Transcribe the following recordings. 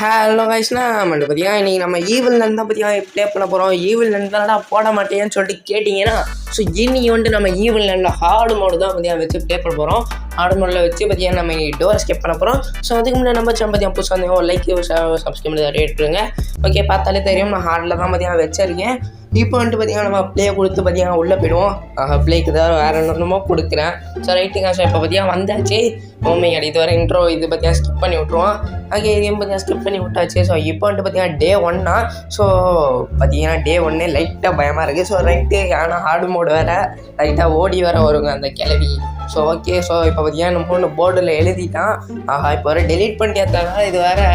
Hello கைஸ்னா நம்மள்ட்ட பார்த்தீங்கன்னா இன்றைக்கி நம்ம ஈவில் நன் தான் பார்த்தீங்கன்னா ப்ளே பண்ண போகிறோம். ஈவில் நன் தானடா போட மாட்டேன்னு சொல்லிட்டு கேட்டிங்கன்னா, ஸோ இன்றைக்கி வந்துட்டு நம்ம ஈவில் நன்னில் ஹார்டு மோடு தான் பார்த்தீங்கன்னா வச்சு ப்ளே பண்ண போகிறோம். ஹார்டு மோடில் வச்சு பார்த்தீங்கன்னா நம்ம டோர் ஸ்கேப் பண்ண போகிறோம். ஸோ அதுக்கு முன்னாடி நம்ம சேனல் பார்த்தீங்கன்னா புதுசாக வந்து லைக் சப்ஸ்கிரைப் பண்ணி எடுத்துருங்க. ஓகே, பார்த்தாலே தெரியும் நான் ஹார்டில் தான் பார்த்தீங்கன்னா வச்சிருக்கேன். இப்போ வந்துட்டு பார்த்தீங்கன்னா நம்ம ப்ளே கொடுத்து பார்த்தீங்கன்னா உள்ளே போயிடுவோம். ப்ளேக்கு தான் வேறு என்னமோ கொடுக்குறேன். ஸோ ரைட்டுங்க. ஸோ இப்போ பார்த்தீங்கன்னா வந்தாச்சு. ஓமையாடி இது வரை இன்ட்ரோ இது பார்த்தீங்கன்னா ஸ்கிப் பண்ணி விட்ருவோம். ஓகே, இதையும் பார்த்தீங்கன்னா ஸ்கிப் பண்ணி விட்டாச்சு. ஸோ இப்போ வந்துட்டு பார்த்தீங்கன்னா டே 1 ஸோ பார்த்தீங்கன்னா டே 1 லைட்டாக பயமாக இருக்குது. ஸோ ரைட்டு, ஆனால் ஹார்டு மோடு வேறு லைட்டாக ஓடி வேறு வருங்க அந்த கிளவி. ஸோ ஓகே, ஸோ இப்போ பார்த்தீங்கன்னா நம்ம ஒன்று போர்டில் எழுதிட்டான். இப்போ வர டெலீட் பண்ணிட்டேன். இது வேறு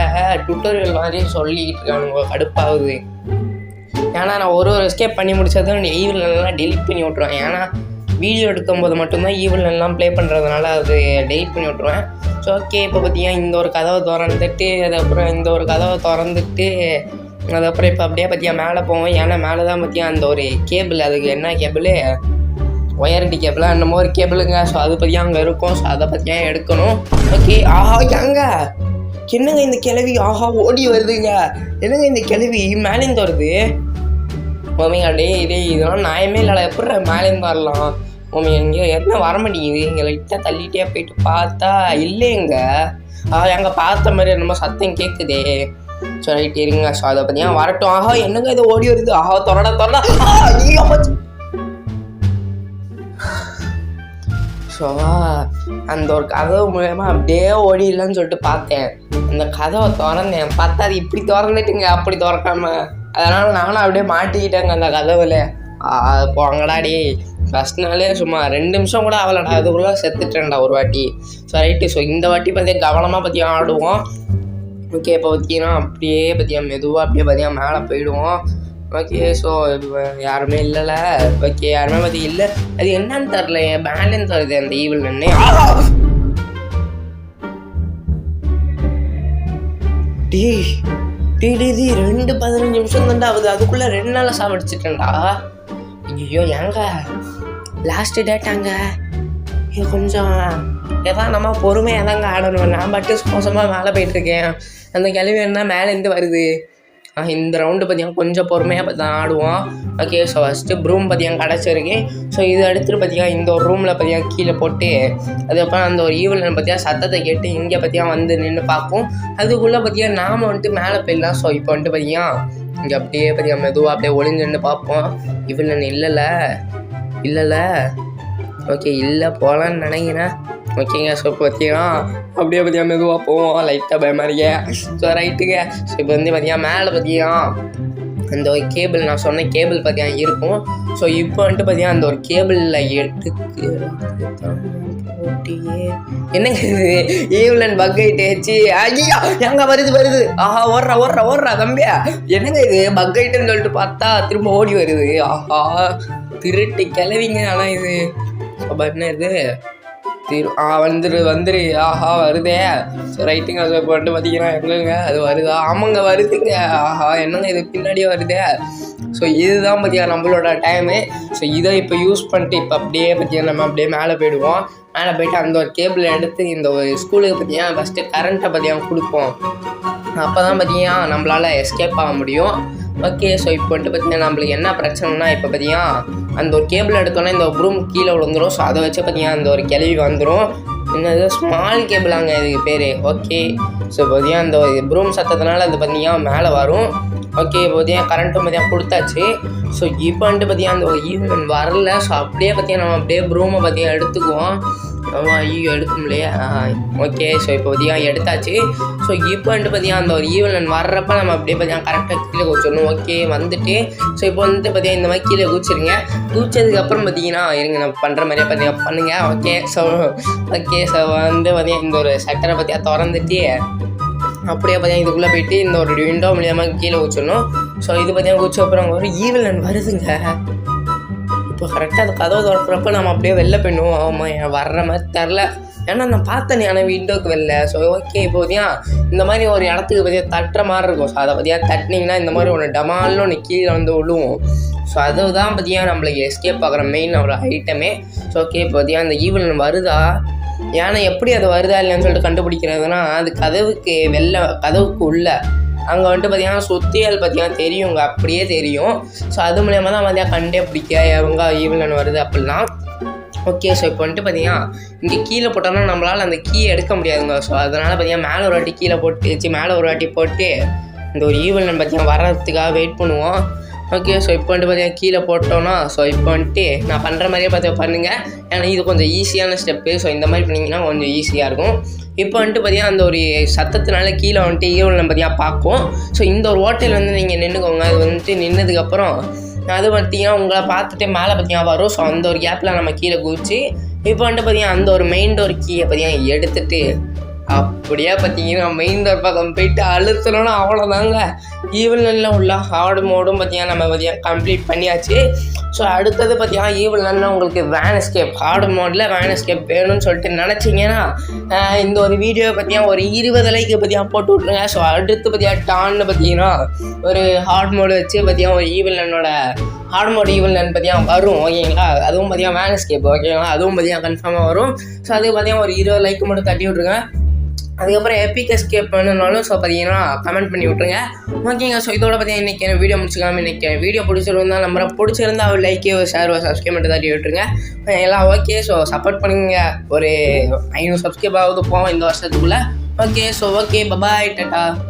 டுட்டோரியல் மாதிரி சொல்லிக்கிட்டு இருக்கானுங்க, கடுப்பாகுது. ஏன்னா நான் ஒரு எஸ்கேப் பண்ணி முடிச்சதும் ஈவில் நல்லா டெலிட் பண்ணி விட்ருவேன். ஏன்னா வீடியோ எடுக்கும்போது மட்டும்தான் ஈவில் எல்லாம் ப்ளே பண்ணுறதுனால அது டெலிட் பண்ணி விட்ருவேன். ஸோ ஓகே, இப்போ பார்த்தீங்கன்னா இந்த ஒரு கதவை திறந்துட்டு அதுக்கப்புறம் இந்த ஒரு கதவை திறந்துட்டு அதுக்கப்புறம் இப்போ அப்படியே பார்த்தீங்கன்னா மேலே போவோம். ஏன்னா மேலே தான் பார்த்தீங்கன்னா அந்த ஒரு கேபிள், அதுக்கு என்ன கேபிள், ஒயர்டி கேபிளாக என்னமோ ஒரு கேபிளுங்க. ஸோ அது பற்றியா அங்கே இருக்கும். ஸோ அதை பற்றியா எடுக்கணும். ஓகே, ஆஹா எங்க என்னங்க இந்த கிளவி, ஆஹா ஓடி வருதுங்க. என்னங்க இந்த கிளவி மேலேருந்து வருது. ஓமையா இதெல்லாம் நியாயமே இல்லை. எப்படி மேலேருந்து வரலாம்? ஓமையா இங்கே என்ன வர மாட்டேங்குது. இங்கே லைட்டாக தள்ளிட்டே போயிட்டு பார்த்தா இல்லைங்க. எங்கே பார்த்த மாதிரி என்னமோ சத்தம் கேட்குதே. ஸோ ரைட்டு இருங்க. ஸோ அதை பார்த்தீங்கன்னா வரட்டும். ஆஹா என்னங்க இதை ஓடி வருது. ஆஹா தொடடா ஸோ அந்த ஒரு கதவு மூலயமா அப்படியே ஓடிடலான்னு சொல்லிட்டு பார்த்தேன். அந்த கதவை திறந்தேன், பார்த்தா அது இப்படி திறந்துட்டுங்க, அப்படி திறக்காம. அதனால் நானும் அப்படியே மாட்டிக்கிட்டேங்க அந்த கதவுல. போங்கடாடி, ஃபஸ்ட் நாளே சும்மா 2 நிமிஷம் கூட ஆகலடா, அதுக்குள்ளே செத்துட்டேன்டா ஒரு வாட்டி. So right. ஸோ இந்த வாட்டி பார்த்தீங்கன்னா கவனமாக பற்றியா ஆடுவோம். ஓகே, இப்போ பார்த்தீங்கன்னா அப்படியே பற்றியா மெதுவாக அப்படியே பார்த்தீங்கன்னா மேலே போயிடுவோம். ஓகே, ஸோ யாருமே இல்லைல்ல. ஓகே, யாருமே பற்றி இல்லை. அது என்னன்னு தெரில, பேலன்ஸ் வருது அந்த ஈவில் நின்று. டீ 15 நிமிஷம் தான்டா ஆகுது, அதுக்குள்ளே 2 நாளாக சாப்பிடுச்சிட்டேன்டா. ஐயோ ஏங்க லாஸ்ட்டு டேட்டாங்க. இது கொஞ்சம் எதாவது நம்ம பொறுமையாக தாங்க ஆடணும். நான் பட்டு மோசமாக மேலே போயிட்டுருக்கேன். அந்த கிளவி என்ன மேலேருந்து வருது. இந்த ரவுண்டு பார்த்தீங்கன்னா கொஞ்சம் பொறுமையாக தான் ஆடுவோம். ஓகே, ஸோ ஃபஸ்ட்டு ப்ரூம் பார்த்தீங்கன்னா கிடச்சிருக்கு. ஸோ இது எடுத்துகிட்டு பார்த்தீங்கன்னா இந்த ஒரு ரூமில் பார்த்தீங்கன்னா கீழே போட்டு அதுக்கப்புறம் அந்த ஒரு ஈவில் பார்த்தீங்கன்னா சத்தத்தை கேட்டு இங்கே பார்த்தீங்கன்னா வந்து நின்று பார்ப்போம். அதுக்குள்ளே பார்த்தீங்கன்னா நாம் வந்துட்டு மேலே போயிடலாம். ஸோ இப்போ வந்துட்டு பார்த்தீங்கன்னா இங்கே அப்படியே பார்த்தீங்கன்னா மெதுவாக அப்படியே ஒளிஞ்சு நின்று பார்ப்போம். ஈவில் இல்லைல்ல. ஓகே, இல்லை போகலான்னு நினைக்கிறேன். ஓகேங்க. ஸோ பார்த்தீங்கன்னா அப்படியே பார்த்தீங்கன்னா மெதுவாக போவோம். லைட்டாக பயமாரிங்க. ஸோ ரைட்டுங்க. ஸோ இப்போ வந்து பார்த்தீங்கன்னா மேலே பார்த்தீங்கன்னா அந்த ஒரு கேபிள், நான் சொன்ன கேபிள் பார்த்தீங்கன்னா இருக்கும். ஸோ இப்போ வந்துட்டு பார்த்தீங்கன்னா அந்த ஒரு கேபிளில் என்னங்க இது ஈவ்லன் பக் ஆகிட்டேச்சு. ஐயா எங்க வருது. ஆஹா ஓடுறா தம்பியா. என்னங்க இது பக் ஆகிட்டுன்னு சொல்லிட்டு பார்த்தா திரும்ப ஓடி வருது. ஆஹா திருட்டு கிளவிங்க. ஆனால் இது என்ன இது வந்துரு. ஆஹா வருதே. ஸோ ரைட்டுங்க. ஸோ இப்போ வந்துட்டு பார்த்தீங்கன்னா எங்கங்க அது வருதா? ஆமாங்க வருதுங்க. ஆஹா என்னங்க இது பின்னாடியே வருதே. ஸோ இதுதான் பார்த்தீங்கன்னா நம்மளோட டைமு. ஸோ இதை இப்போ யூஸ் பண்ணிட்டு இப்போ அப்படியே பார்த்தீங்கன்னா நம்ம அப்படியே மேலே போயிடுவோம். மேலே போய்ட்டு அந்த ஒரு கேபிளை எடுத்து இந்த ஒரு ஸ்கூலுக்கு பார்த்தீங்கன்னா ஃபஸ்ட்டு கரண்ட்டை பார்த்தீங்கன்னா கொடுப்போம். அப்போ தான் பார்த்தீங்கன்னா நம்மளால் எஸ்கேப் ஆக முடியும். ஓகே, ஸோ இப்போ வந்துட்டு பார்த்தீங்கன்னா நம்மளுக்கு என்ன பிரச்சனைனா இப்போ பார்த்தீங்கன்னா அந்த ஒரு கேபிள் எடுத்தோன்னா இந்த ரூம் கீழே விழுந்துடும். ஸோ அதை வச்சு பார்த்தீங்கன்னா அந்த ஒரு கிளவி வந்துடும். என்னது ஸ்மால் கேபிளாங்க இதுக்கு பேர். ஓகே, ஸோ பார்த்தீங்கன்னா அந்த ப்ரூம் சத்தத்தினால அது பார்த்தீங்கன்னா மேலே வரும். ஓகே, இப்போ பார்த்தீங்கன்னா கரண்ட்டும் பார்த்தீங்கன்னா கொடுத்தாச்சு. ஸோ இப்போ வந்துட்டு பார்த்தீங்கன்னா அந்த ஈவன் வரல. ஸோ அப்படியே பார்த்தீங்கன்னா நம்ம அப்படியே ப்ரூமை பார்த்தீங்கன்னா எடுத்துக்குவோம். ஐயோ எடுக்க முடியலையே. ஓகே, ஸோ இப்போ பார்த்தீங்கன்னா எடுத்தாச்சு. ஸோ இப்போ வந்துட்டு பார்த்தீங்கன்னா அந்த ஒரு ஈவன் வர்றப்ப நம்ம அப்படியே பார்த்தீங்கன்னா கரெக்டாக கீழே குதிச்சிடணும். ஓகே வந்துட்டு ஸோ இப்போ வந்துட்டு பார்த்தீங்கன்னா இந்த மாதிரி கீழே குதிச்சிருங்க. குதிச்சதுக்கப்புறம் பார்த்தீங்கன்னா இருங்க நம்ம பண்ணுற மாதிரியே பார்த்தீங்கன்னா பண்ணுங்கள். ஓகே, ஸோ வந்து பார்த்தீங்கன்னா இந்த ஒரு சட்டரை பார்த்தீங்கன்னா திறந்துட்டு அப்படியே பார்த்தீங்கன்னா இதுக்குள்ளே போயிட்டு இந்த ஒரு விண்டோ மூலியமாக கீழே குதிச்சிடணும். ஸோ இது பார்த்தீங்கன்னா குதிச்ச அப்புறம் ஒரு ஈவில் வருதுங்க. இப்போ கரெக்டாக அந்த கதவை திறக்கிறப்ப நம்ம அப்படியே வெளில போயிடுவோம். ஆமாம் வர்ற மாதிரி தெரில, ஏன்னா நான் பார்த்தேன் ஆனால் விண்டோக்கு வெளில. ஸோ ஓகே, இப்போ பார்த்தீங்கன்னா இந்த மாதிரி ஒரு இடத்துக்கு பார்த்தீங்கன்னா தட்டுற மாதிரி இருக்கும். ஸோ அதை பார்த்தீங்கன்னா தட்டினீங்கன்னா இந்த மாதிரி ஒன்று டமால்னு ஒன்று கீழே வந்து விழுவும். ஸோ அதுதான் பார்த்தீங்கன்னா நம்மளுக்கு எஸ்கேப் ஆகிற மெயின் ஒரு ஐட்டமே. ஸோ ஓகே, இப்போ பார்த்தீங்கன்னா இந்த ஈவில் வருதா யானை எப்படி அது வருதா இல்லைன்னு சொல்லிட்டு கண்டுபிடிக்கிறதுனா அது கதவுக்கு உள்ள அங்கே வந்துட்டு பார்த்தீங்கன்னா சுத்தியல் பார்த்தீங்கன்னா தெரியுங்க, அப்படியே தெரியும். ஸோ அது மூலயமா தான் பார்த்தீங்கன்னா கண்டே பிடிக்க எவங்க ஈவிலன் வருது அப்படிலாம். ஓகே, ஸோ இப்போ வந்துட்டு பார்த்தீங்கன்னா இங்கே கீழே போட்டோம்னா நம்மளால் அந்த கீயை எடுக்க முடியாதுங்க. ஸோ அதனால் பார்த்தீங்கன்னா மேலே ஒரு வாட்டி கீழே மேலே ஒரு வாட்டி போட்டு இந்த ஒரு ஈவிலன் பார்த்தீங்கன்னா வர்றதுக்காக வெயிட் பண்ணுவோம். ஓகே, ஸோ இப்போ வந்துட்டு பார்த்தீங்கன்னா கீழே போட்டோன்னா ஸோ இப்போ வந்துட்டு நான் பண்ணுற மாதிரியே பார்த்து பண்ணுங்கள். ஏன்னா இது கொஞ்சம் ஈஸியான ஸ்டெப்பு. ஸோ இந்த மாதிரி பண்ணிங்கன்னா கொஞ்சம் ஈஸியாக இருக்கும். இப்போ வந்துட்டு பார்த்தீங்கன்னா அந்த ஒரு சத்தத்தினால கீழே வந்துட்டு ஈவிலன் பார்த்தீங்கன்னா பார்க்கும். ஸோ இந்த ஒரு ஓட்டையில் வந்து நீங்கள் நின்றுக்கோங்க. அது வந்துட்டு நின்னதுக்கப்புறம் அது பார்த்தீங்கன்னா உங்களை பார்த்துட்டு மேலே பார்த்தீங்கன்னா வரும். ஸோ அந்த ஒரு கேப்பில் நம்ம கீழே குதிச்சு இப்போ வந்துட்டு பார்த்தீங்கன்னா அந்த ஒரு மெயின் டோர் கீயை பார்த்தீங்கன்னா எடுத்துகிட்டு அப்படியே பார்த்தீங்கன்னா மெயின் டோர் பக்கம் போயிட்டு அழுத்தணும்னா அவ்வளோதாங்க. ஈவிலனில் உள்ள ஹார்டு மோடும் பார்த்தீங்கன்னா நம்ம பார்த்தீங்கன்னா கம்ப்ளீட் பண்ணியாச்சு. ஸோ அடுத்தது பார்த்தீங்கன்னா ஈவிலனில் உங்களுக்கு வேன் எஸ்கேப் ஹார்டு மோடில் வேன் எஸ்கேப் வேணும்னு சொல்லிட்டு நினச்சிங்கன்னா இந்த ஒரு வீடியோ பார்த்தீங்கன்னா ஒரு 20 லைக்கு பார்த்தீங்கன்னா போட்டு விட்ருங்க. ஸோ அடுத்து பார்த்தீங்கன்னா டான்னு பார்த்தீங்கன்னா ஒரு ஹார்ட் மோடு வச்சு பார்த்தீங்கன்னா ஒரு ஈவிலனோட ஹார்ட் மோட் ஈவிலன் பார்த்தீங்கன்னா வரும். ஓகேங்களா, அதுவும் பார்த்தீங்கன்னா வேன் எஸ்கேப். ஓகேங்களா, அதுவும் பார்த்தீங்கன்னா கன்ஃபார்மாக வரும். ஸோ அதுக்கு பார்த்தீங்கன்னா ஒரு 20 லைக்கு மட்டும் தட்டி விட்ருங்க. அதுக்கப்புறம் எபிக் எஸ்கேப் பண்ணணுன்னாலும் ஸோ பார்த்தீங்கன்னா கமெண்ட் பண்ணி விட்ருங்க. ஓகேங்க, ஸோ இதோட பார்த்தீங்கன்னா இன்றைக்கி வீடியோ முடிச்சுக்காமல் இன்றைக்கி வீடியோ பிடிச்சிருந்தா நம்ம பிடிச்சிருந்தா ஒரு லைக்கு ஷேர் சப்ஸ்கிரைப் மட்டும் தட்டி விட்டுருங்க எல்லாம். ஓகே, ஸோ சப்போர்ட் பண்ணுங்க. ஒரு 500 சப்ஸ்கிரைப் ஆகுது போவோம் இந்த வருஷத்துக்குள்ளே. Okay, so okay, bye bye, tata.